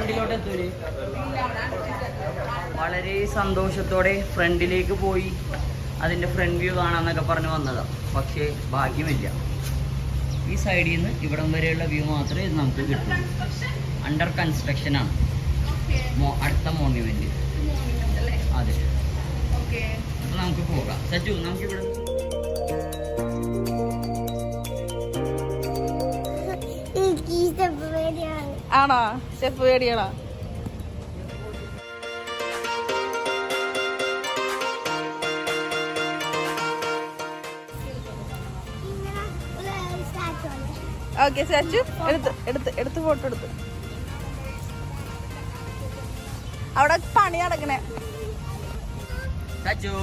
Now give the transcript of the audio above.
ഫ്രണ്ടിലോട്ട് എത്തൂലേ? വളരെ സന്തോഷത്തോടെ ഫ്രണ്ടിലേക്ക് പോയി അതിൻ്റെ ഫ്രണ്ട് വ്യൂ കാണാമെന്നൊക്കെ പറഞ്ഞ് വന്നതാണ്. പക്ഷേ ഭാഗ്യമില്ല. ഈ സൈഡിൽ നിന്ന് ഇവിടം വരെയുള്ള വ്യൂ മാത്രമേ ഇത് നമുക്ക് കിട്ടൂ. അണ്ടർ കൺസ്ട്രക്ഷനാണ് അടുത്ത മോണ്യുമെന്റ്. അതെ, അപ്പോൾ നമുക്ക് പോകാം. സജു, നമുക്കിവിടെ ആണോ? സ്റ്റെപ്പ് പേടിയാണോ? ഓക്കെ സച്ചു, എടുത്ത് ഫോട്ടോ എടുത്ത്. അവിടെ പണി നടക്കണേ. സച്ചു